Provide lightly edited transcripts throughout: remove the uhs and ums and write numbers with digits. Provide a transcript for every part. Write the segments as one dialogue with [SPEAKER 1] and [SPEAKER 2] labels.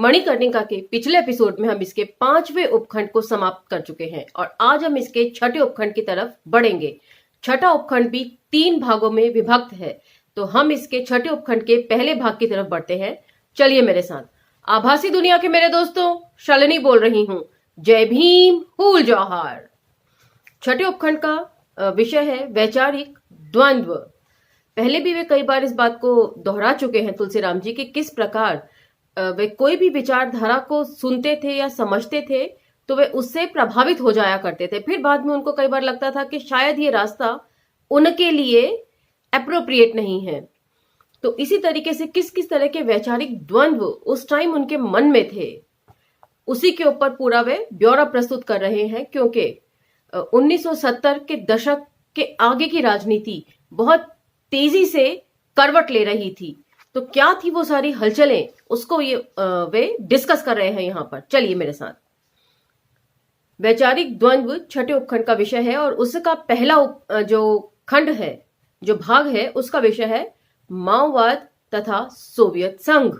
[SPEAKER 1] मणिकर्णिका के पिछले एपिसोड में हम इसके 5वें उपखंड को समाप्त कर चुके हैं और आज हम इसके 6ठे उपखंड की तरफ बढ़ेंगे। 6ठा उपखंड भी 3 भागों में विभक्त है, तो हम इसके 6ठे उपखंड के पहले भाग की तरफ बढ़ते हैं। चलिए मेरे साथ। आभासी दुनिया के मेरे दोस्तों, शालिनी बोल रही हूं। जय भीम, हुल जौहार। 6ठे उपखंड का विषय है वैचारिक द्वंद्व। पहले भी वे कई बार इस बात को दोहरा चुके हैं तुलसीराम जी कि किस प्रकार वे कोई भी विचारधारा को सुनते थे या समझते थे तो वे उससे प्रभावित हो जाया करते थे। फिर बाद में उनको कई बार लगता था कि शायद ये रास्ता उनके लिए एप्रोप्रिएट नहीं है। तो इसी तरीके से किस किस तरह के वैचारिक द्वंद्व उस टाइम उनके मन में थे, उसी के ऊपर पूरा वे ब्यौरा प्रस्तुत कर रहे हैं। क्योंकि 1970 के दशक के आगे की राजनीति बहुत तेजी से करवट ले रही थी। तो क्या थी वो सारी हलचलें, उसको ये वे डिस्कस कर रहे हैं यहां पर। चलिए मेरे साथ। वैचारिक द्वंद्व 6ठे उपखंड का विषय है और उसका पहला जो खंड है, जो भाग है, उसका विषय है माओवाद तथा सोवियत संघ।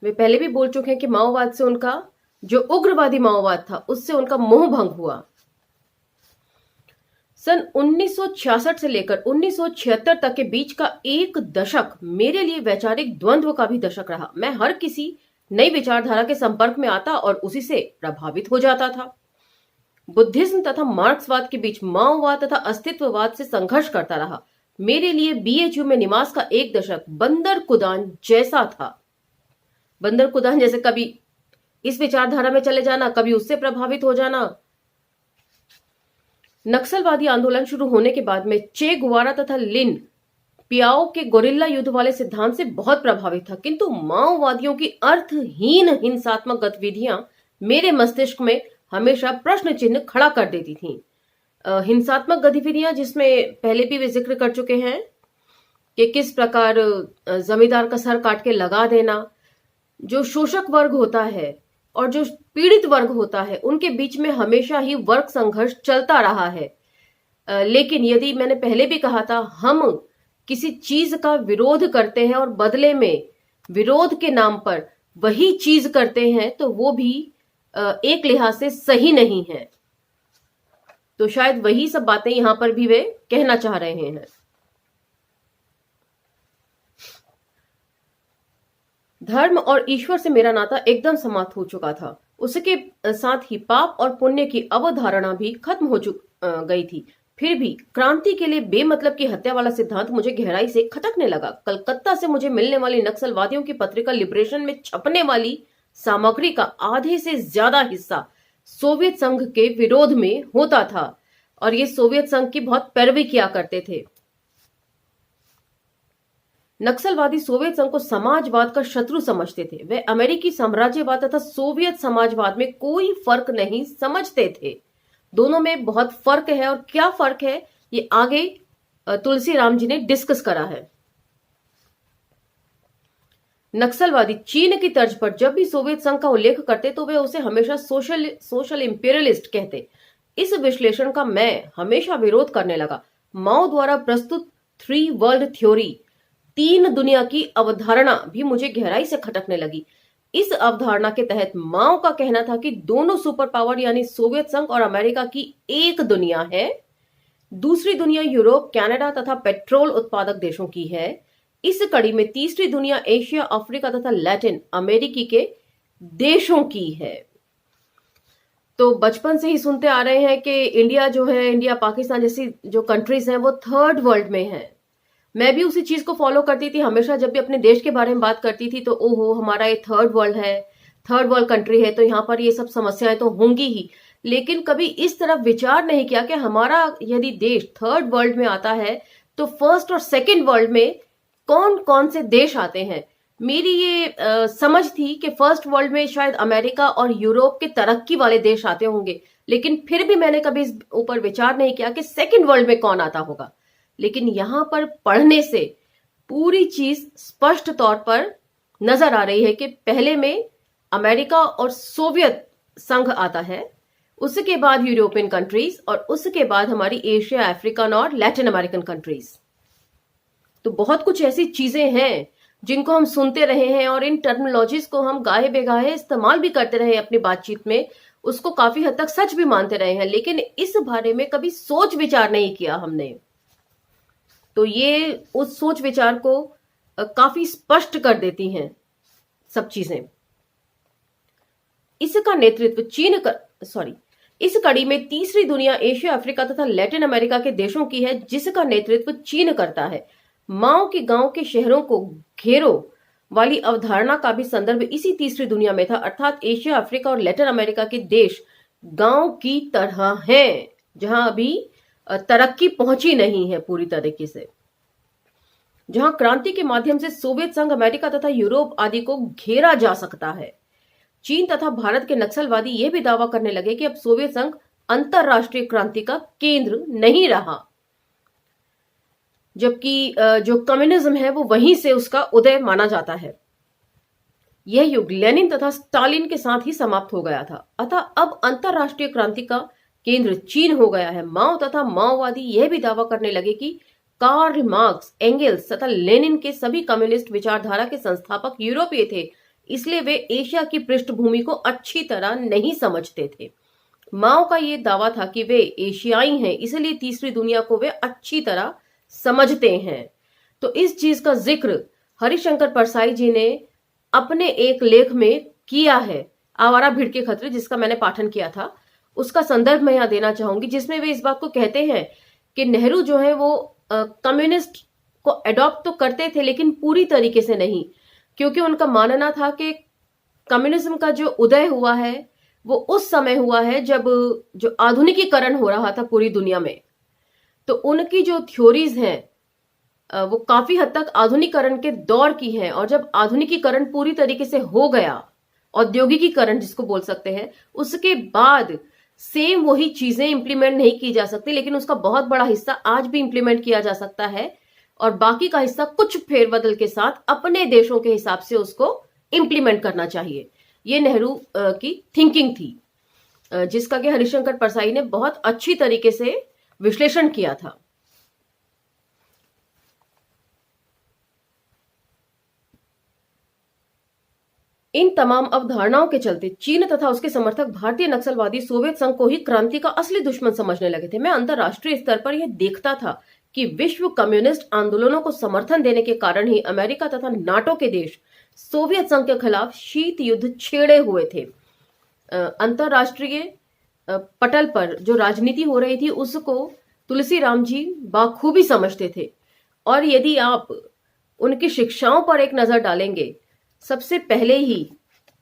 [SPEAKER 1] वे पहले भी बोल चुके हैं कि माओवाद से उनका जो उग्रवादी माओवाद था उससे उनका मोह भंग हुआ। सन 1966 से लेकर 1976 तक के बीच का एक दशक मेरे लिए वैचारिक द्वंद्व का भी दशक रहा। मैं हर किसी नई विचारधारा के संपर्क में आता और उसी से प्रभावित हो जाता था। बुद्धिज्म तथा मार्क्सवाद के बीच माओवाद तथा अस्तित्ववाद से संघर्ष करता रहा। मेरे लिए बीएचयू में निवास का एक दशक बंदर कुदान जैसा था। बंदर कुदान जैसे कभी इस विचारधारा में चले जाना, कभी उससे प्रभावित हो जाना। नक्सलवादी आंदोलन शुरू होने के बाद में चे गुवारा तथा लिन पियाओ के गोरिल्ला युद्ध वाले सिद्धांत से बहुत प्रभावित था, किंतु माओवादियों की अर्थहीन हिंसात्मक गतिविधियां मेरे मस्तिष्क में हमेशा प्रश्न चिन्ह खड़ा कर देती थीं। हिंसात्मक गतिविधियां जिसमें पहले भी वे जिक्र कर चुके हैं कि किस प्रकार जमींदार का सर काट के लगा देना, जो शोषक वर्ग होता है और जो पीड़ित वर्ग होता है, उनके बीच में हमेशा ही वर्ग संघर्ष चलता रहा है। लेकिन यदि मैंने पहले भी कहा था, हम किसी चीज का विरोध करते हैं और बदले में विरोध के नाम पर वही चीज करते हैं तो वो भी एक लिहाज से सही नहीं है। तो शायद वही सब बातें यहां पर भी वे कहना चाह रहे हैं। धर्म और ईश्वर से मेरा नाता एकदम समाप्त हो चुका था। उसके साथ ही पाप और पुण्य की अवधारणा भी खत्म हो गई थी। फिर भी क्रांति के लिए बेमतलब की हत्या वाला सिद्धांत मुझे गहराई से खटकने लगा। कलकत्ता से मुझे मिलने वाली नक्सलवादियों की पत्रिका लिबरेशन में छपने वाली सामग्री का आधे से ज्यादा हिस्सा सोवियत संघ के विरोध में होता था और ये सोवियत संघ की बहुत पैरवी किया करते थे। नक्सलवादी सोवियत संघ को समाजवाद का शत्रु समझते थे। वे अमेरिकी साम्राज्यवाद तथा सोवियत समाजवाद में कोई फर्क नहीं समझते थे। दोनों में बहुत फर्क है और क्या फर्क है ये आगे तुलसीराम जी ने डिस्कस करा है। नक्सलवादी चीन की तर्ज पर जब भी सोवियत संघ का उल्लेख करते तो वे उसे हमेशा सोशल इंपीरियलिस्ट कहते। इस विश्लेषण का मैं हमेशा विरोध करने लगा। माओ द्वारा प्रस्तुत 3 वर्ल्ड थ्योरी, 3 दुनिया की अवधारणा भी मुझे गहराई से खटकने लगी। इस अवधारणा के तहत माओ का कहना था कि दोनों सुपर पावर यानी सोवियत संघ और अमेरिका की एक दुनिया है। दूसरी दुनिया यूरोप, कनाडा तथा पेट्रोल उत्पादक देशों की है। इस कड़ी में तीसरी दुनिया एशिया, अफ्रीका तथा लैटिन अमेरिकी के देशों की है। तो बचपन से ही सुनते आ रहे हैं कि इंडिया जो है, इंडिया पाकिस्तान जैसी जो कंट्रीज हैं वो 3rd वर्ल्ड में है। मैं भी उसी चीज को फॉलो करती थी। हमेशा जब भी अपने देश के बारे में बात करती थी तो ओहो हमारा ये 3rd वर्ल्ड है, 3rd वर्ल्ड कंट्री है, तो यहाँ पर ये सब समस्याएं तो होंगी ही। लेकिन कभी इस तरफ विचार नहीं किया कि हमारा यदि देश 3rd वर्ल्ड में आता है तो 1st और 2nd वर्ल्ड में कौन कौन से देश आते हैं। मेरी ये समझ थी कि 1st वर्ल्ड में शायद अमेरिका और यूरोप के तरक्की वाले देश आते होंगे, लेकिन फिर भी मैंने कभी इस ऊपर विचार नहीं किया कि 2nd वर्ल्ड में कौन आता होगा। लेकिन यहां पर पढ़ने से पूरी चीज स्पष्ट तौर पर नजर आ रही है कि पहले में अमेरिका और सोवियत संघ आता है, उसके बाद यूरोपियन कंट्रीज और उसके बाद हमारी एशिया, अफ्रीकन और लैटिन अमेरिकन कंट्रीज। तो बहुत कुछ ऐसी चीजें हैं जिनको हम सुनते रहे हैं और इन टर्मिनोलॉजीज को हम गाहे बेगाहे इस्तेमाल भी करते रहे अपनी बातचीत में, उसको काफी हद तक सच भी मानते रहे हैं, लेकिन इस बारे में कभी सोच विचार नहीं किया हमने। तो ये उस सोच विचार को काफी स्पष्ट कर देती हैं सब चीजें। इसका नेतृत्व इस कड़ी में तीसरी दुनिया एशिया, अफ्रीका तथा लैटिन अमेरिका के देशों की है, जिसका नेतृत्व चीन करता है। माओ के गांव के शहरों को घेरो वाली अवधारणा का भी संदर्भ इसी तीसरी दुनिया में था, अर्थात एशिया, अफ्रीका और लैटिन अमेरिका के देश गांव की तरह हैं, जहां अभी तरक्की पहुंची नहीं है पूरी तरीके से, जहां क्रांति के माध्यम से सोवियत संघ, अमेरिका तथा यूरोप आदि को घेरा जा सकता है। चीन तथा भारत के नक्सलवादी यह भी दावा करने लगे कि अब सोवियत संघ अंतरराष्ट्रीय क्रांति का केंद्र नहीं रहा, जबकि जो कम्युनिज्म है वो वहीं से उसका उदय माना जाता है। यह युग लेनिन तथा स्टालिन के साथ ही समाप्त हो गया था, अतः अब अंतरराष्ट्रीय क्रांति का केंद्र चीन हो गया है। माओ तथा माओवादी यह भी दावा करने लगे कि कार्ल मार्क्स, एंगेल्स तथा लेनिन के सभी कम्युनिस्ट विचारधारा के संस्थापक यूरोपीय थे, इसलिए वे एशिया की पृष्ठभूमि को अच्छी तरह नहीं समझते थे। माओ का यह दावा था कि वे एशियाई हैं, इसलिए तीसरी दुनिया को वे अच्छी तरह समझते हैं। तो इस चीज का जिक्र हरिशंकर परसाई जी ने अपने एक लेख में किया है, आवारा भीड़ के खतरे, जिसका मैंने पाठन किया था। उसका संदर्भ मैं यहां देना चाहूंगी, जिसमें वे इस बात को कहते हैं कि नेहरू जो है वो कम्युनिस्ट को अडॉप्ट तो करते थे, लेकिन पूरी तरीके से नहीं, क्योंकि उनका मानना था कि कम्युनिज्म का जो उदय हुआ है वो उस समय हुआ है जब जो आधुनिकीकरण हो रहा था पूरी दुनिया में। तो उनकी जो थ्योरीज हैं वो काफी हद तक आधुनिकीकरण के दौर की हैं, और जब आधुनिकीकरण पूरी तरीके से हो गया, औद्योगिकीकरण जिसको बोल सकते हैं, उसके बाद सेम वही चीजें इंप्लीमेंट नहीं की जा सकती, लेकिन उसका बहुत बड़ा हिस्सा आज भी इंप्लीमेंट किया जा सकता है, और बाकी का हिस्सा कुछ फेरबदल के साथ अपने देशों के हिसाब से उसको इंप्लीमेंट करना चाहिए। ये नेहरू की थिंकिंग थी, जिसका कि हरिशंकर परसाई ने बहुत अच्छी तरीके से विश्लेषण किया था। इन तमाम अवधारणाओं के चलते चीन तथा उसके समर्थक भारतीय नक्सलवादी सोवियत संघ को ही क्रांति का असली दुश्मन समझने लगे थे। मैं अंतरराष्ट्रीय स्तर पर यह देखता था कि विश्व कम्युनिस्ट आंदोलनों को समर्थन देने के कारण ही अमेरिका तथा नाटो के देश सोवियत संघ के खिलाफ शीत युद्ध छेड़े हुए थे। अंतरराष्ट्रीय पटल पर जो राजनीति हो रही थी उसको तुलसीराम जी बाखूबी समझते थे, और यदि आप उनकी शिक्षाओं पर एक नजर डालेंगे, सबसे पहले ही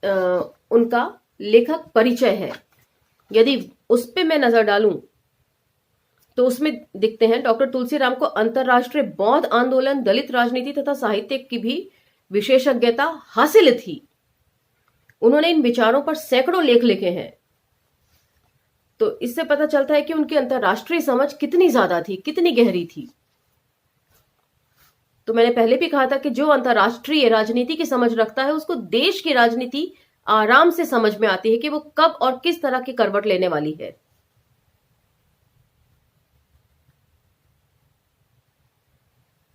[SPEAKER 1] उनका लेखक परिचय है, यदि उस पे मैं नजर डालूं तो उसमें दिखते हैं डॉक्टर तुलसीराम को अंतरराष्ट्रीय बौद्ध आंदोलन, दलित राजनीति तथा साहित्य की भी विशेषज्ञता हासिल थी। उन्होंने इन विचारों पर सैकड़ों लेख लिखे हैं। तो इससे पता चलता है कि उनकी अंतरराष्ट्रीय समझ कितनी ज्यादा थी, कितनी गहरी थी। तो मैंने पहले भी कहा था कि जो अंतरराष्ट्रीय राजनीति की समझ रखता है उसको देश की राजनीति आराम से समझ में आती है कि वो कब और किस तरह की करवट लेने वाली है।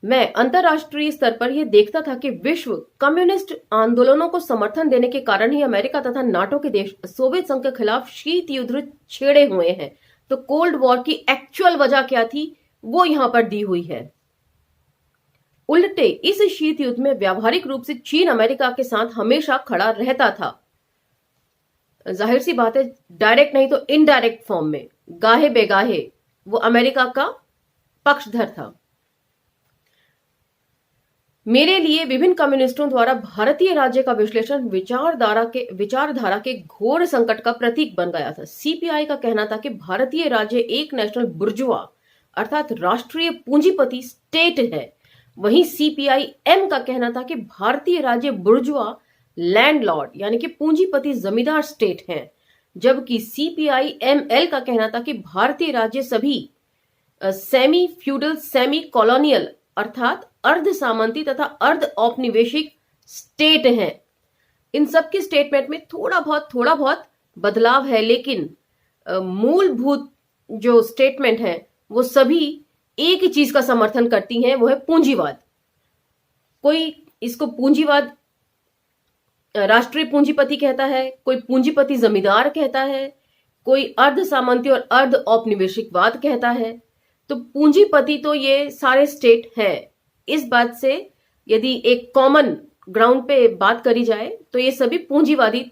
[SPEAKER 1] मैं अंतरराष्ट्रीय स्तर पर यह देखता था कि विश्व कम्युनिस्ट आंदोलनों को समर्थन देने के कारण ही अमेरिका तथा नाटो के देश सोवियत संघ के खिलाफ शीत युद्ध छेड़े हुए हैं। तो कोल्ड वॉर की एक्चुअल वजह क्या थी वो यहां पर दी हुई है। उल्टे इस शीत युद्ध में व्यावहारिक रूप से चीन अमेरिका के साथ हमेशा खड़ा रहता था। जाहिर सी बात है, डायरेक्ट नहीं तो इनडायरेक्ट फॉर्म में, गाहे बेगाहे वो अमेरिका का पक्षधर था। मेरे लिए विभिन्न कम्युनिस्टों द्वारा भारतीय राज्य का विश्लेषण विचारधारा के घोर संकट का प्रतीक बन गया था। सीपीआई का कहना था कि भारतीय राज्य एक नेशनल बुर्जुआ अर्थात राष्ट्रीय पूंजीपति स्टेट है। वहीं सीपीआई-एम का कहना था कि भारतीय राज्य बुर्जुआ लैंडलॉर्ड यानी कि पूंजीपति जमींदार स्टेट है, जबकि सीपीआई-एमएल का कहना था कि भारतीय राज्य सभी सेमी फ्यूडल, सेमी कॉलोनियल अर्थात अर्ध सामंती तथा अर्ध औपनिवेशिक स्टेट हैं। इन सब की स्टेटमेंट में थोड़ा बहुत बदलाव है, लेकिन मूलभूत जो स्टेटमेंट है वो सभी एक ही चीज का समर्थन करती हैं, वो है पूंजीवाद। कोई इसको पूंजीवाद, राष्ट्रीय पूंजीपति कहता है, कोई पूंजीपति जमींदार कहता है, कोई अर्ध सामंती और अर्ध औपनिवेशिकवाद कहता है। तो पूंजीपति तो ये सारे स्टेट है। इस बात से यदि एक कॉमन ग्राउंड पे बात करी जाए तो ये सभी पूंजीवादी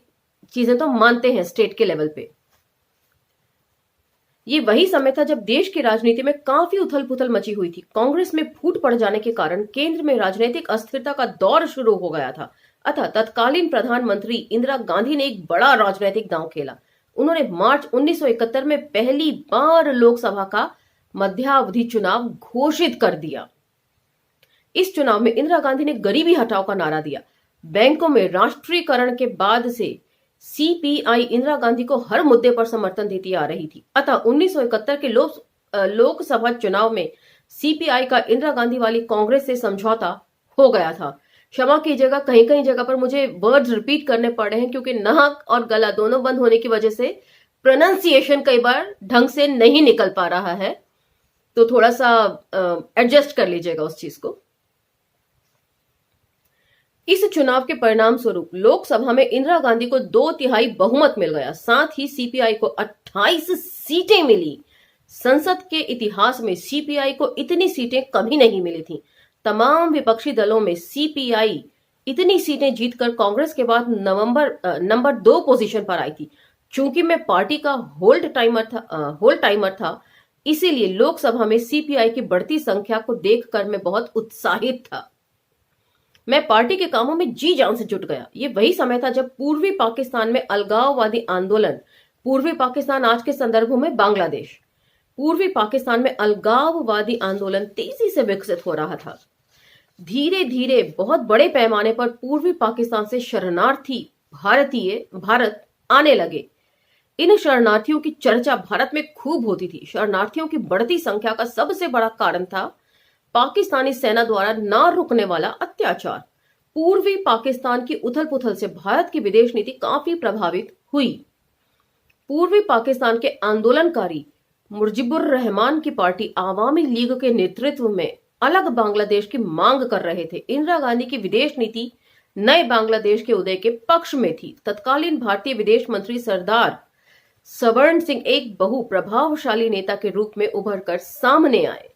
[SPEAKER 1] चीजें तो मानते हैं स्टेट के लेवल पे। ये वही समय था जब देश की राजनीति में काफी उथल पुथल मची हुई थी। कांग्रेस में फूट पड़ जाने के कारण केंद्र में राजनीतिक अस्थिरता का दौर शुरू हो गया था। अतः तत्कालीन प्रधानमंत्री इंदिरा गांधी ने एक बड़ा राजनीतिक दांव खेला। उन्होंने मार्च 1971 में पहली बार लोकसभा का मध्यावधि चुनाव घोषित कर दिया। इस चुनाव में इंदिरा गांधी ने गरीबी हटाओ का नारा दिया। बैंकों में राष्ट्रीयकरण के बाद से सीपीआई इंदिरा गांधी को हर मुद्दे पर समर्थन देती आ रही थी। अतः 1971 के लोकसभा चुनाव में सीपीआई का इंदिरा गांधी वाली कांग्रेस से समझौता हो गया था। क्षमा कीजिएगा, कहीं कहीं जगह पर मुझे वर्ड्स रिपीट करने पड़ रहे हैं क्योंकि नाक और गला दोनों बंद होने की वजह से प्रोनाउंसिएशन कई बार ढंग से नहीं निकल पा रहा है, तो थोड़ा सा एडजस्ट कर लीजिएगा उस चीज को। इस चुनाव के परिणाम स्वरूप लोकसभा में इंदिरा गांधी को 2/3 बहुमत मिल गया। साथ ही सीपीआई को 28 सीटें मिली। संसद के इतिहास में सीपीआई को इतनी सीटें कभी नहीं मिली थी। तमाम विपक्षी दलों में सीपीआई इतनी सीटें जीतकर कांग्रेस के बाद नंबर 2 पोजीशन पर आई थी। चूंकि मैं पार्टी का होल्ड टाइमर था, इसीलिए लोकसभा में सीपीआई की बढ़ती संख्या को देखकर मैं बहुत उत्साहित था। मैं पार्टी के कामों में जी जान से जुट गया। ये वही समय था जब पूर्वी पाकिस्तान में अलगाववादी आंदोलन, पूर्वी पाकिस्तान आज के संदर्भों में बांग्लादेश, पूर्वी पाकिस्तान में अलगाववादी आंदोलन तेजी से विकसित हो रहा था। धीरे धीरे बहुत बड़े पैमाने पर पूर्वी पाकिस्तान से शरणार्थी भारत आने लगे। इन शरणार्थियों की चर्चा भारत में खूब होती थी। शरणार्थियों की बढ़ती संख्या का सबसे बड़ा कारण था पाकिस्तानी सेना द्वारा न रुकने वाला अत्याचार। पूर्वी पाकिस्तान की उथल पुथल से भारत की विदेश नीति काफी प्रभावित हुई। पूर्वी पाकिस्तान के आंदोलनकारी मुजीबुर रहमान की पार्टी आवामी लीग के नेतृत्व में अलग बांग्लादेश की मांग कर रहे थे। इंदिरा गांधी की विदेश नीति नए बांग्लादेश के उदय के पक्ष में थी। तत्कालीन भारतीय विदेश मंत्री सरदार सवर्ण सिंह एक बहु प्रभावशाली नेता के रूप में उभर कर सामने आए।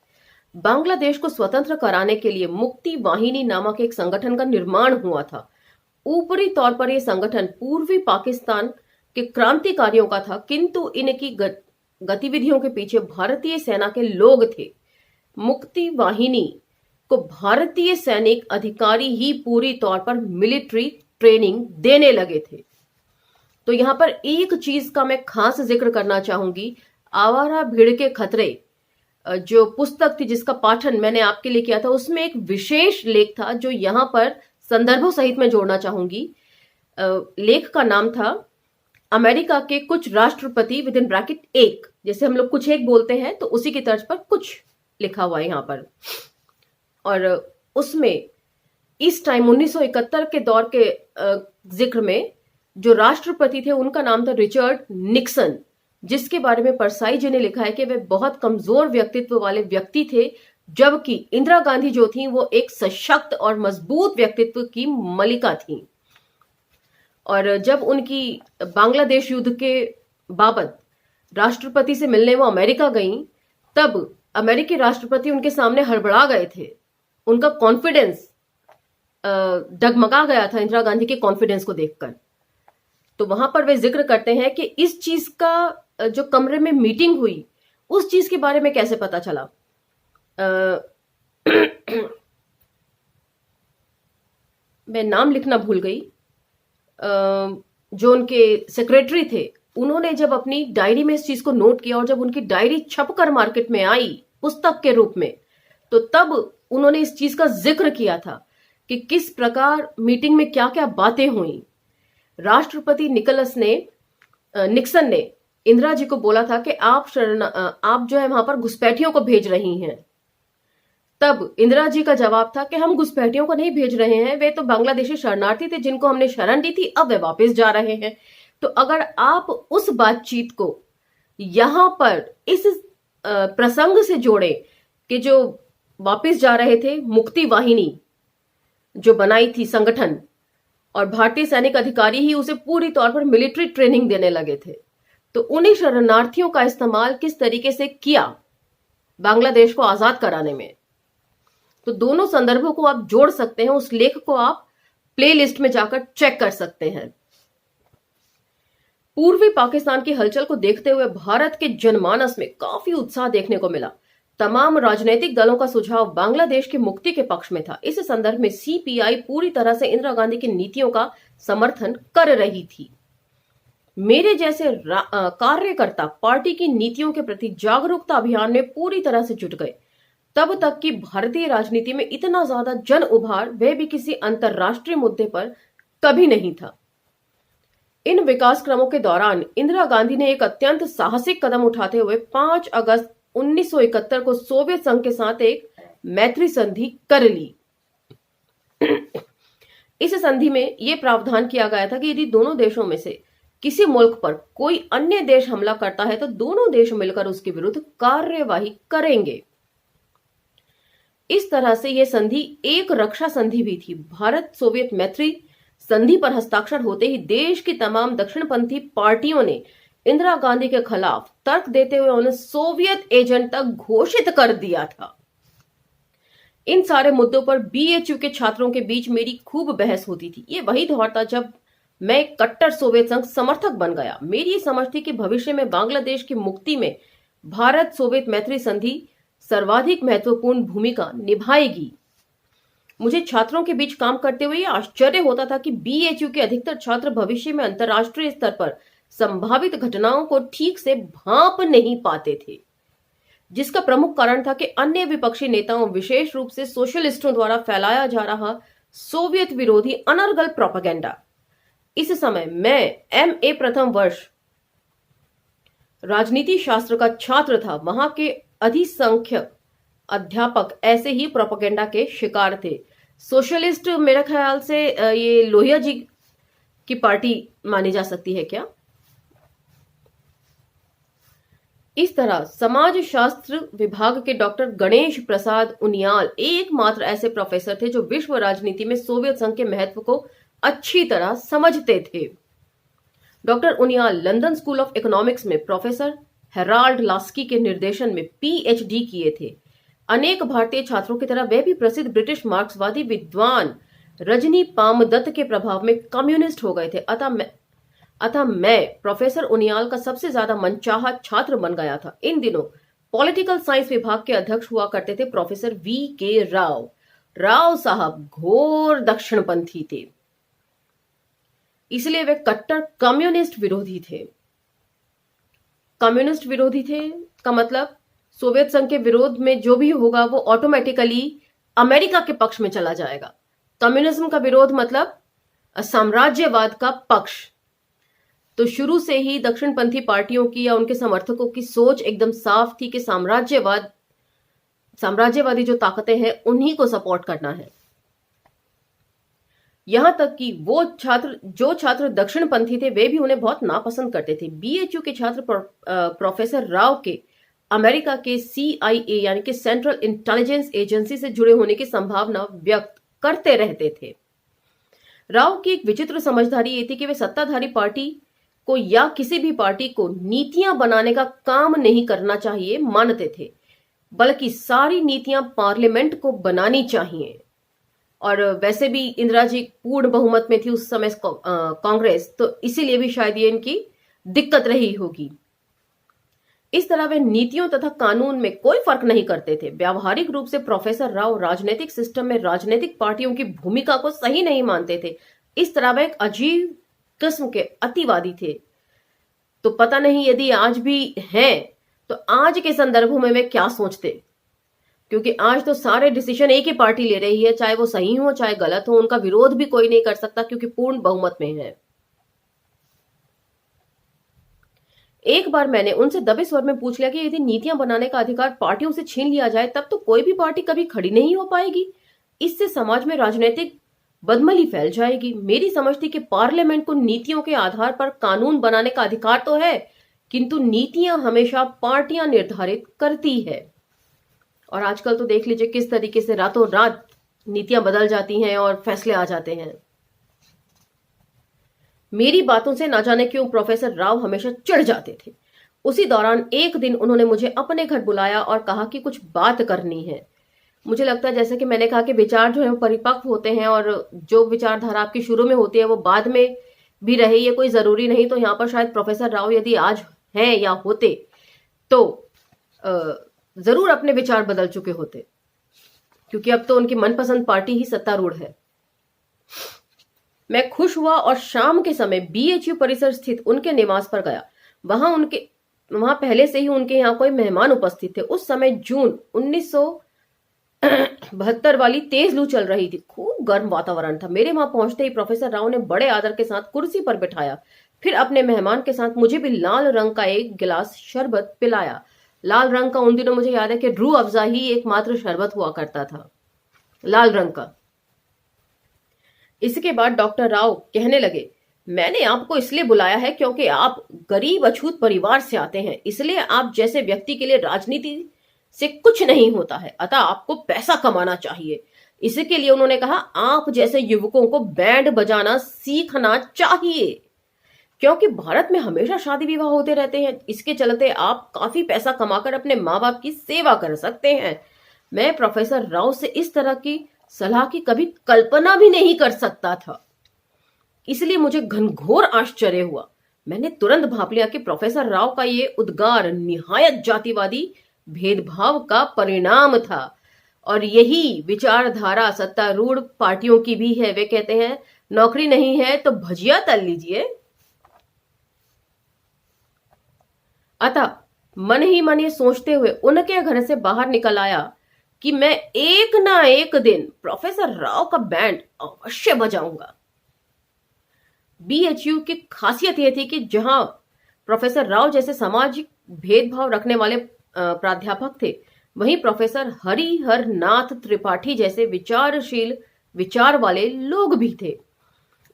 [SPEAKER 1] बांग्लादेश को स्वतंत्र कराने के लिए मुक्ति वाहिनी नामक एक संगठन का निर्माण हुआ था। ऊपरी तौर पर यह संगठन पूर्वी पाकिस्तान के क्रांतिकारियों का था, किंतु इनकी गतिविधियों के पीछे भारतीय सेना के लोग थे। मुक्ति वाहिनी को भारतीय सैनिक अधिकारी ही पूरी तौर पर मिलिट्री ट्रेनिंग देने लगे थे। तो यहां पर एक चीज का मैं खास जिक्र करना चाहूंगी। आवारा भीड़ के खतरे जो पुस्तक थी जिसका पाठन मैंने आपके लिए किया था, उसमें एक विशेष लेख था जो यहां पर संदर्भों सहित मैं जोड़ना चाहूंगी। लेख का नाम था अमेरिका के कुछ राष्ट्रपति विद इन ब्रैकेट एक, जैसे हम लोग कुछ एक बोलते हैं तो उसी की तर्ज पर कुछ लिखा हुआ है यहां पर। और उसमें इस टाइम 1971 के दौर के जिक्र में जो राष्ट्रपति थे उनका नाम था रिचर्ड निक्सन, जिसके बारे में परसाई जी ने लिखा है कि वे बहुत कमजोर व्यक्तित्व वाले व्यक्ति थे, जबकि इंदिरा गांधी जो थी वो एक सशक्त और मजबूत व्यक्तित्व की मलिका थी। और जब उनकी बांग्लादेश युद्ध के बाबत राष्ट्रपति से मिलने वो अमेरिका गईं, तब अमेरिकी राष्ट्रपति उनके सामने हड़बड़ा गए थे। उनका कॉन्फिडेंस डगमगा गया था इंदिरा गांधी के कॉन्फिडेंस को देखकर। तो वहां पर वे जिक्र करते हैं कि इस चीज का जो कमरे में मीटिंग हुई उस चीज के बारे में कैसे पता चला। मैं नाम लिखना भूल गई। जो उनके सेक्रेटरी थे उन्होंने जब अपनी डायरी में इस चीज को नोट किया और जब उनकी डायरी छपकर मार्केट में आई पुस्तक के रूप में, तो तब उन्होंने इस चीज का जिक्र किया था कि किस प्रकार मीटिंग में क्या क्या बातें हुई। राष्ट्रपति निक्सन ने इंदिरा जी को बोला था कि आप जो है वहां पर घुसपैठियों को भेज रही हैं। तब इंदिरा जी का जवाब था कि हम घुसपैठियों को नहीं भेज रहे हैं, वे तो बांग्लादेशी शरणार्थी थे जिनको हमने शरण दी थी, अब वे वापस जा रहे हैं। तो अगर आप उस बातचीत को यहां पर इस प्रसंग से जोड़े कि जो वापस जा रहे थे मुक्ति वाहिनी, जो बनाई थी संगठन, और भारतीय सैनिक अधिकारी ही उसे पूरी तौर पर मिलिट्री ट्रेनिंग देने लगे थे। तो उन्हीं शरणार्थियों का इस्तेमाल किस तरीके से किया बांग्लादेश को आजाद कराने में, तो दोनों संदर्भों को आप जोड़ सकते हैं। उस लेख को आप प्लेलिस्ट में जाकर चेक कर सकते हैं। पूर्वी पाकिस्तान की हलचल को देखते हुए भारत के जनमानस में काफी उत्साह देखने को मिला। तमाम राजनीतिक दलों का सुझाव बांग्लादेश की मुक्ति के पक्ष में था। इस संदर्भ में सीपीआई पूरी तरह से इंदिरा गांधी की नीतियों का समर्थन कर रही थी। मेरे जैसे कार्यकर्ता पार्टी की नीतियों के प्रति जागरूकता अभियान में पूरी तरह से जुट गए। तब तक कि भारतीय राजनीति में इतना ज्यादा जन उभार वह भी किसी अंतरराष्ट्रीय मुद्दे पर कभी नहीं था। इन विकास क्रमों के दौरान इंदिरा गांधी ने एक अत्यंत साहसिक कदम उठाते हुए 5 अगस्त 1971 को सोवियत संघ के साथ एक मैत्री संधि कर ली। इस संधि में यह प्रावधान किया गया था कि यदि दोनों देशों में से किसी मुल्क पर कोई अन्य देश हमला करता है तो दोनों देश मिलकर उसके विरुद्ध कार्यवाही करेंगे। इस तरह से यह संधि एक रक्षा संधि भी थी। भारत सोवियत मैत्री संधि पर हस्ताक्षर होते ही देश की तमाम दक्षिणपंथी पार्टियों ने इंदिरा गांधी के खिलाफ तर्क देते हुए उन्हें सोवियत एजेंट तक घोषित कर दिया था। इन सारे मुद्दों पर बीएचयू के छात्रों के बीच मेरी खूब बहस होती थी। ये वही दौर था जब मैं कट्टर सोवियत संघ समर्थक बन गया। मेरी समझ थी कि भविष्य में बांग्लादेश की मुक्ति में भारत सोवियत मैत्री संधि सर्वाधिक महत्वपूर्ण भूमिका निभाएगी। मुझे छात्रों के बीच काम करते हुए आश्चर्य होता था कि बीएचयू के अधिकतर छात्र भविष्य में अंतर्राष्ट्रीय स्तर पर संभावित घटनाओं को ठीक से भांप नहीं पाते थे, जिसका प्रमुख कारण था कि अन्य विपक्षी नेताओं, विशेष रूप से सोशलिस्टों द्वारा फैलाया जा रहा सोवियत विरोधी अनर्गल प्रोपेगेंडा। इस समय मैं एमए प्रथम वर्ष राजनीति शास्त्र का छात्र था। वहां के अधिसंख्यक अध्यापक ऐसे ही प्रोपेगेंडा के शिकार थे। सोशलिस्ट मेरे ख्याल से ये लोहिया जी की पार्टी मानी जा सकती है क्या? इस तरह समाज शास्त्र विभाग के डॉक्टर गणेश प्रसाद उनियाल एकमात्र ऐसे प्रोफेसर थे जो विश्व राजनीति में सोवियत संघ के महत्व को अच्छी तरह समझते थे। Doctor Uniyal London school of economics में प्रोफेसर हेराल्ड लास्की के निर्देशन में पीएचडी किए थे। अनेक भारतीय छात्रों की तरह वे भी प्रसिद्ध ब्रिटिश मार्क्सवादी विद्वान रजनी पामदत्त के प्रभाव में कम्युनिस्ट हो गए थे। अतः मैं प्रोफेसर उनियाल का सबसे ज्यादा मनचाहा छात्र बन गया था। इन दिनों पॉलिटिकल साइंस विभाग के अध्यक्ष हुआ करते थे प्रोफेसर वी.के. राव। राव साहब घोर दक्षिणपंथी थे, इसलिए वे कट्टर कम्युनिस्ट विरोधी थे। कम्युनिस्ट विरोधी थे का मतलब सोवियत संघ के विरोध में जो भी होगा वो ऑटोमेटिकली अमेरिका के पक्ष में चला जाएगा। कम्युनिज्म का विरोध मतलब साम्राज्यवाद का पक्ष। तो शुरू से ही दक्षिणपंथी पार्टियों की या उनके समर्थकों की सोच एकदम साफ थी कि साम्राज्यवादी जो ताकतें हैं उन्हीं को सपोर्ट करना है। यहां तक कि वो छात्र दक्षिणपंथी थे वे भी उन्हें बहुत नापसंद करते थे। बीएचयू के छात्र प्रोफेसर राव के अमेरिका के CIA यानी कि सेंट्रल इंटेलिजेंस एजेंसी से जुड़े होने की संभावना व्यक्त करते रहते थे। राव की एक विचित्र समझदारी ये थी कि वे सत्ताधारी पार्टी को या किसी भी पार्टी को नीतियां बनाने का काम नहीं करना चाहिए मानते थे, बल्कि सारी नीतियां पार्लियामेंट को बनानी चाहिए। और वैसे भी इंदिरा जी पूर्ण बहुमत में थी उस समय कांग्रेस, तो इसीलिए भी शायद ये इनकी दिक्कत रही होगी। इस तरह वे नीतियों तथा कानून में कोई फर्क नहीं करते थे। व्यावहारिक रूप से प्रोफेसर राव राजनीतिक सिस्टम में राजनीतिक पार्टियों की भूमिका को सही नहीं मानते थे। इस तरह वे एक अजीब किस्म के अतिवादी थे। तो पता नहीं यदि आज भी हैं तो आज के संदर्भों में वे क्या सोचते, क्योंकि आज तो सारे डिसीजन एक ही पार्टी ले रही है, चाहे वो सही हो चाहे गलत हो, उनका विरोध भी कोई नहीं कर सकता क्योंकि पूर्ण बहुमत में है। एक बार मैंने उनसे दबे स्वर में पूछ लिया कि यदि नीतियां बनाने का अधिकार पार्टियों से छीन लिया जाए तब तो कोई भी पार्टी कभी खड़ी नहीं हो पाएगी। इससे समाज में राजनीतिक बदमली फैल जाएगी। मेरी समझ थी कि पार्लियामेंट को नीतियों के आधार पर कानून बनाने का अधिकार तो है, किंतु नीतियां हमेशा पार्टियां निर्धारित करती है। और आजकल तो देख लीजिए किस तरीके से रातों रात नीतियां बदल जाती हैं और फैसले आ जाते हैं। मेरी बातों से ना जाने क्यों प्रोफेसर राव हमेशा चिढ़ जाते थे। उसी दौरान एक दिन उन्होंने मुझे अपने घर बुलाया और कहा कि कुछ बात करनी है। मुझे लगता है जैसे कि मैंने कहा कि विचार जो है वो परिपक्व होते हैं और जो विचारधारा आपकी शुरू में होती है वो बाद में भी रहे, ये कोई जरूरी नहीं। तो यहाँ पर शायद प्रोफेसर राव यदि आज हैं या होते तो जरूर अपने विचार बदल चुके होते, क्योंकि अब तो उनकी मनपसंद पार्टी ही सत्तारूढ़ है। मैं खुश हुआ और शाम के समय बीएचयू परिसर स्थित उनके निवास पर गया। वहां पहले से ही उनके यहाँ कोई मेहमान उपस्थित थे। उस समय जून 1972 वाली तेज लू चल रही थी। खूब गर्म वातावरण था। मेरे वहां पहुंचते ही प्रोफेसर राव ने बड़े आदर के साथ कुर्सी पर बिठाया, फिर अपने मेहमान के साथ मुझे भी लाल रंग का एक गिलास शरबत पिलाया। लाल रंग का उन दिनों मुझे याद है कि रूह अफ़ज़ा ही एकमात्र शरबत हुआ करता था, लाल रंग का। इसके बाद डॉक्टर राव कहने लगे, मैंने आपको इसलिए बुलाया है क्योंकि आप गरीब अछूत परिवार से आते हैं, इसलिए आप जैसे व्यक्ति के लिए राजनीति से कुछ नहीं होता है, अतः आपको पैसा कमाना चाहिए। इसके लिए उन्होंने कहा, आप जैसे युवकों को बैंड बजाना सीखना चाहिए, क्योंकि भारत में हमेशा शादी विवाह होते रहते हैं। इसके चलते आप काफी पैसा कमाकर अपने माँ बाप की सेवा कर सकते हैं। मैं प्रोफेसर राव से इस तरह की सलाह की कभी कल्पना भी नहीं कर सकता था, इसलिए मुझे घनघोर आश्चर्य हुआ। मैंने तुरंत भाप लिया कि प्रोफेसर राव का ये उद्गार निहायत जातिवादी भेदभाव का परिणाम था, और यही विचारधारा सत्तारूढ़ पार्टियों की भी है। वे कहते हैं, नौकरी नहीं है तो भजिया तल लीजिए। अतः मन ही मन ये सोचते हुए उनके घर से बाहर निकल आया कि मैं एक ना एक दिन प्रोफेसर राव का बैंड अवश्य बजाऊंगा। बीएचयू की खासियत यह थी कि जहां प्रोफेसर राव जैसे सामाजिक भेदभाव रखने वाले प्राध्यापक थे, वहीं प्रोफेसर हरिहर नाथ त्रिपाठी जैसे विचारशील विचार वाले लोग भी थे।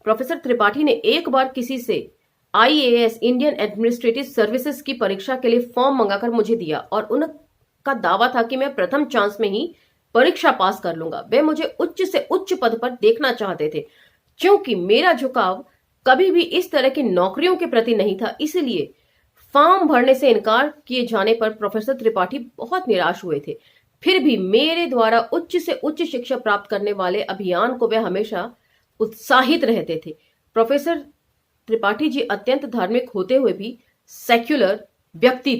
[SPEAKER 1] प्रोफेसर त्रिपाठी ने एक बार किसी से आईएएस इंडियन एडमिनिस्ट्रेटिव सर्विसेज की परीक्षा के लिए फॉर्म मंगाकर मुझे दिया और उनका दावा था कि मैं प्रथम चांस में ही परीक्षा पास कर लूंगा। वे मुझे उच्च से उच्च पद पर देखना चाहते थे। क्योंकि मेरा झुकाव कभी भी इस तरह की नौकरियों के प्रति नहीं था, इसलिए फॉर्म भरने से इनकार किए जाने पर प्रोफेसर त्रिपाठी बहुत निराश हुए थे। फिर भी मेरे द्वारा उच्च से उच्च शिक्षा प्राप्त करने वाले अभियान को वे हमेशा उत्साहित रहते थे। प्रोफेसर त्रिपाठी जी अत्यंत धार्मिक होते हुए भी सेक्युलर व्यक्ति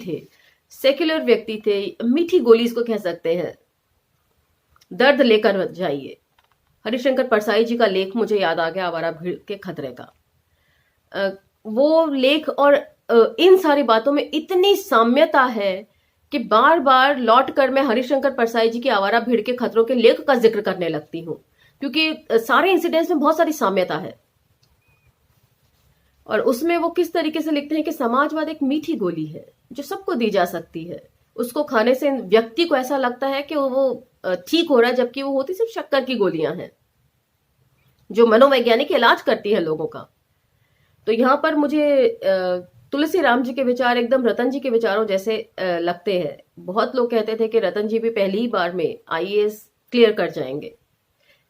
[SPEAKER 1] थे। मीठी गोली इसको कह सकते हैं। दर्द लेकर जाइए। हरिशंकर परसाई जी का लेख मुझे याद आ गया, आवारा भीड़ के खतरे का। वो लेख और इन सारी बातों में इतनी साम्यता है कि बार बार लौट कर मैं हरिशंकर परसाई जी की आवारा भीड़ के खतरों के लेख का जिक्र करने लगती हूँ, क्योंकि सारे इंसिडेंट्स में बहुत सारी साम्यता है। और उसमें वो किस तरीके से लिखते हैं कि समाजवाद एक मीठी गोली है जो सबको दी जा सकती है। उसको खाने से व्यक्ति को ऐसा लगता है कि वो ठीक हो रहा है, जबकि वो होती सिर्फ शक्कर की गोलियां हैं जो मनोवैज्ञानिक इलाज करती है लोगों का। तो यहाँ पर मुझे तुलसी राम जी के विचार एकदम रतन जी के विचारों जैसे लगते हैं। बहुत लोग कहते थे कि रतन जी भी पहली ही बार में आईएएस क्लियर कर जाएंगे,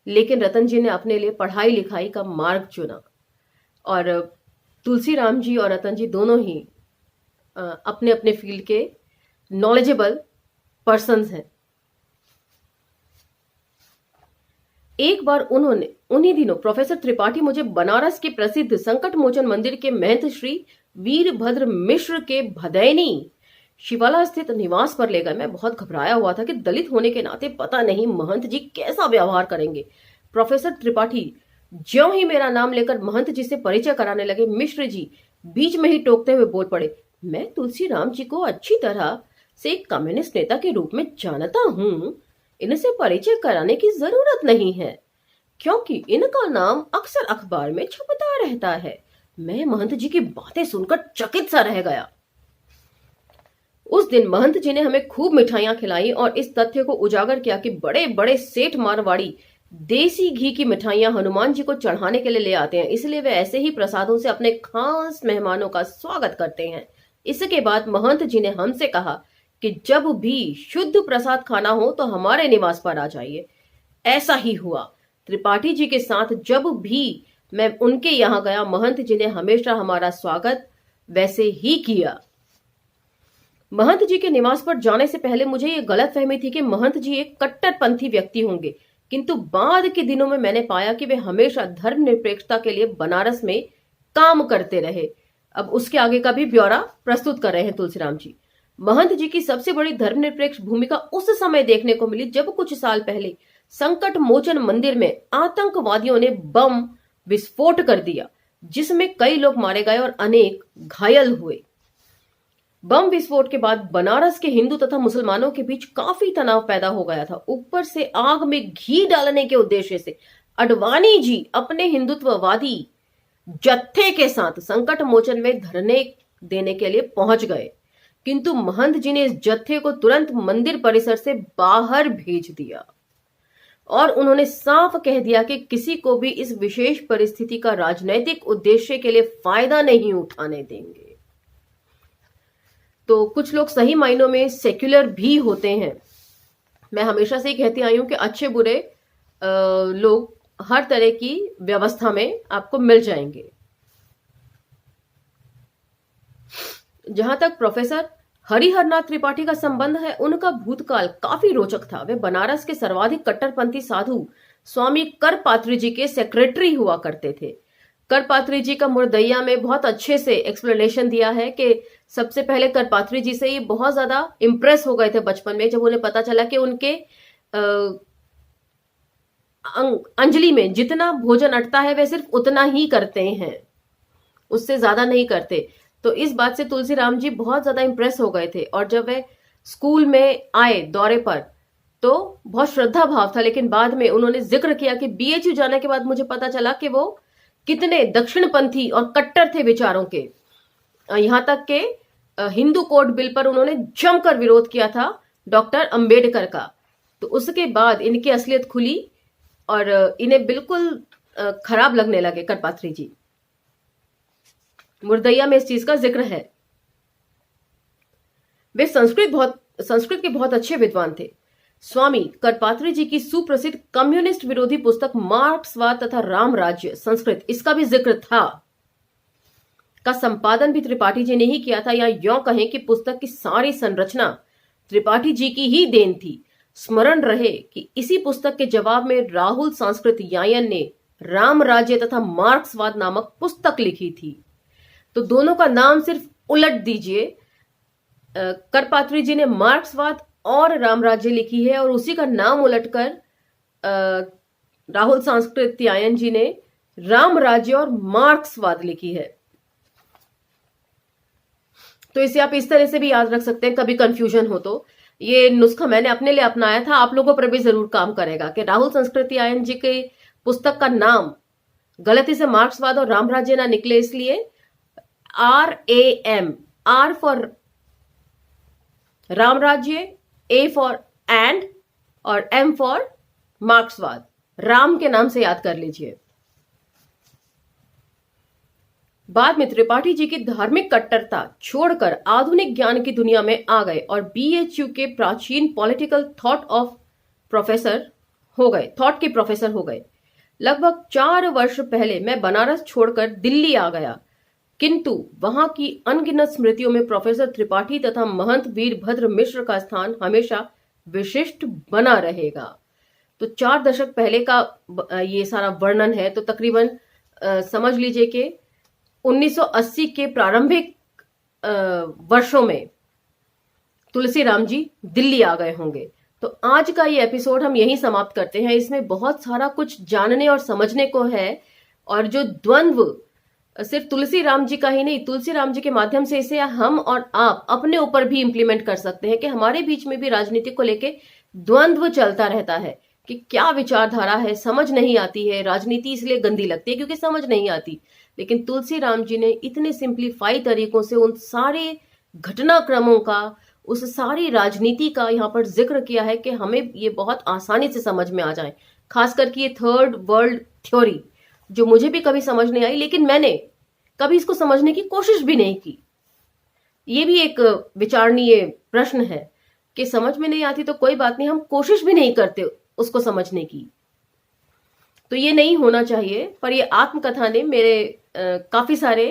[SPEAKER 1] लेकिन रतन जी ने अपने लिए पढ़ाई लिखाई का मार्ग चुना। और तुलसी राम जी और रतन जी दोनों ही अपने अपने फील्ड के नॉलेजेबल पर्सन्स हैं। एक बार उन्हीं दिनों प्रोफेसर त्रिपाठी मुझे बनारस के प्रसिद्ध संकट मोचन मंदिर के महंत श्री वीरभद्र मिश्र के भदैनी शिवाला स्थित निवास पर ले गए। मैं बहुत घबराया हुआ था कि दलित होने के नाते पता नहीं महंत जी कैसा व्यवहार करेंगे। प्रोफेसर त्रिपाठी ज्यों ही मेरा नाम लेकर महंत जी से परिचय कराने लगे, मिश्र जी बीच में ही टोकते हुए बोल पड़े, मैं तुलसी राम जी को अच्छी तरह से एक कम्युनिस्ट नेता के रूप में जानता हूं। इनसे परिचय कराने की जरूरत नहीं है, क्योंकि इनका नाम अक्सर अखबार में छपता रहता है। मैं महंत जी की बातें सुनकर चकित सा रह गया। उस दिन महंत जी ने हमें खूब मिठाइयां खिलाई और इस तथ्य को उजागर किया कि बड़े बड़े सेठ मारवाड़ी देसी घी की मिठाइयां हनुमान जी को चढ़ाने के लिए ले आते हैं, इसलिए वे ऐसे ही प्रसादों से अपने खास मेहमानों का स्वागत करते हैं। इसके बाद महंत जी ने हमसे कहा कि जब भी शुद्ध प्रसाद खाना हो तो हमारे निवास पर आ जाइए। ऐसा ही हुआ। त्रिपाठी जी के साथ जब भी मैं उनके यहां गया, महंत जी ने हमेशा हमारा स्वागत वैसे ही किया। महंत जी के निवास पर जाने से पहले मुझे ये गलतफहमी थी कि महंत जी एक कट्टरपंथी व्यक्ति होंगे, किंतु बाद के दिनों में मैंने पाया कि वे हमेशा धर्मनिरपेक्षता के लिए बनारस में काम करते रहे। अब उसके आगे का भी ब्यौरा प्रस्तुत कर रहे हैं तुलसीराम जी। महंत जी की सबसे बड़ी धर्मनिरपेक्ष भूमिका उस समय देखने को मिली जब कुछ साल पहले संकट मोचन मंदिर में आतंकवादियों ने बम विस्फोट कर दिया, जिसमें कई लोग मारे गए और अनेक घायल हुए। बम विस्फोट के बाद बनारस के हिंदू तथा मुसलमानों के बीच काफी तनाव पैदा हो गया था। ऊपर से आग में घी डालने के उद्देश्य से अडवाणी जी अपने हिंदुत्ववादी जत्थे के साथ संकट मोचन में धरने देने के लिए पहुंच गए, किंतु महंत जी ने इस जत्थे को तुरंत मंदिर परिसर से बाहर भेज दिया और उन्होंने साफ कह दिया कि किसी को भी इस विशेष परिस्थिति का राजनैतिक उद्देश्य के लिए फायदा नहीं उठाने देंगे। तो कुछ लोग सही मायनों में सेक्युलर भी होते हैं। मैं हमेशा से ही कहती आई हूं कि अच्छे बुरे लोग हर तरह की व्यवस्था में आपको मिल जाएंगे। जहां तक प्रोफेसर हरिहरनाथ त्रिपाठी का संबंध है, उनका भूतकाल काफी रोचक था। वे बनारस के सर्वाधिक कट्टरपंथी साधु स्वामी करपात्री जी के सेक्रेटरी हुआ करते थे। करपात्री जी का मुर्दैया में बहुत अच्छे से एक्सप्लेनेशन दिया है कि सबसे पहले करपात्री जी से ये बहुत ज्यादा इंप्रेस हो गए थे बचपन में, जब उन्हें पता चला कि उनके अंजलि में जितना भोजन अटता है वे सिर्फ उतना ही करते हैं, उससे ज्यादा नहीं करते। तो इस बात से तुलसीराम जी बहुत ज्यादा इंप्रेस हो गए थे और जब वे स्कूल में आए दौरे पर तो बहुत श्रद्धा भाव था, लेकिन बाद में उन्होंने जिक्र किया कि बीएचयू जाने के बाद मुझे पता चला कि वो कितने दक्षिणपंथी और कट्टर थे विचारों के। यहां तक के हिंदू कोड बिल पर उन्होंने जमकर विरोध किया था डॉक्टर अंबेडकर का। तो उसके बाद इनकी असलियत खुली और इन्हें बिल्कुल खराब लगने लगे करपात्री जी। मुर्दैया में इस चीज का जिक्र है। वे संस्कृत के बहुत अच्छे विद्वान थे। स्वामी करपात्री जी की सुप्रसिद्ध कम्युनिस्ट विरोधी पुस्तक मार्क्सवाद तथा राम राज्य संस्कृत, इसका भी जिक्र था, का संपादन भी त्रिपाठी जी ने ही किया था, या यूं कहें कि पुस्तक की सारी संरचना त्रिपाठी जी की ही देन थी। स्मरण रहे कि इसी पुस्तक के जवाब में राहुल संस्कृत यायन ने राम राज्य तथा मार्क्सवाद नामक पुस्तक लिखी थी। तो दोनों का नाम सिर्फ उलट दीजिए। करपात्री जी ने मार्क्सवाद और राम राज्य लिखी है और उसी का नाम उलटकर राहुल संस्कृत यायन जी ने राम राज्य और मार्क्सवाद लिखी है। तो इसे आप इस तरह से भी याद रख सकते हैं, कभी कंफ्यूजन हो तो। ये नुस्खा मैंने अपने लिए अपनाया था, आप लोगों पर भी जरूर काम करेगा कि राहुल संस्कृत यायन जी के पुस्तक का नाम गलती से मार्क्सवाद और राम राज्य ना निकले, इसलिए RAM, R फॉर राम राज्य, A फॉर एंड और M फॉर मार्क्सवाद, राम के नाम से याद कर लीजिए। बाद में त्रिपाठी जी की धार्मिक कट्टरता छोड़कर आधुनिक ज्ञान की दुनिया में आ गए और BHU के प्राचीन पॉलिटिकल थॉट के प्रोफेसर हो गए। लगभग 4 वर्ष पहले मैं बनारस छोड़कर दिल्ली आ गया, किंतु वहां की अनगिनत स्मृतियों में प्रोफेसर त्रिपाठी तथा महंत वीरभद्र मिश्र का स्थान हमेशा विशिष्ट बना रहेगा। तो 4 दशक पहले का ये सारा वर्णन है। तो तकरीबन समझ लीजिए कि 1980 के प्रारंभिक वर्षों में तुलसीराम जी दिल्ली आ गए होंगे। तो आज का ये एपिसोड हम यहीं समाप्त करते हैं। इसमें बहुत सारा कुछ जानने और समझने को है और जो द्वंद्व सिर्फ तुलसीराम जी का ही नहीं, तुलसीराम जी के माध्यम से इसे हम और आप अपने ऊपर भी इंप्लीमेंट कर सकते हैं कि हमारे बीच में भी राजनीति को लेके द्वंद्व चलता रहता है कि क्या विचारधारा है, समझ नहीं आती है। राजनीति इसलिए गंदी लगती है क्योंकि समझ नहीं आती, लेकिन तुलसीराम जी ने इतने सिंप्लीफाई तरीकों से उन सारे घटनाक्रमों का, उस सारी राजनीति का यहाँ पर जिक्र किया है कि हमें ये बहुत आसानी से समझ में आ जाए। खास करके ये थर्ड वर्ल्ड थ्योरी जो मुझे भी कभी समझ नहीं आई, लेकिन मैंने कभी इसको समझने की कोशिश भी नहीं की। ये भी एक विचारणीय प्रश्न है कि समझ में नहीं आती तो कोई बात नहीं, हम कोशिश भी नहीं करते उसको समझने की। तो ये नहीं होना चाहिए, पर ये आत्मकथा ने मेरे काफी सारे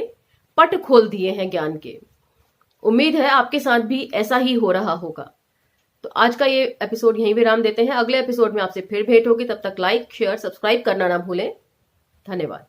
[SPEAKER 1] पट खोल दिए हैं ज्ञान के। उम्मीद है आपके साथ भी ऐसा ही हो रहा होगा। तो आज का ये एपिसोड यहीं विराम देते हैं। अगले एपिसोड में आपसे फिर भेंट होगी। तब तक लाइक, शेयर, सब्सक्राइब करना ना भूलें। धन्यवाद।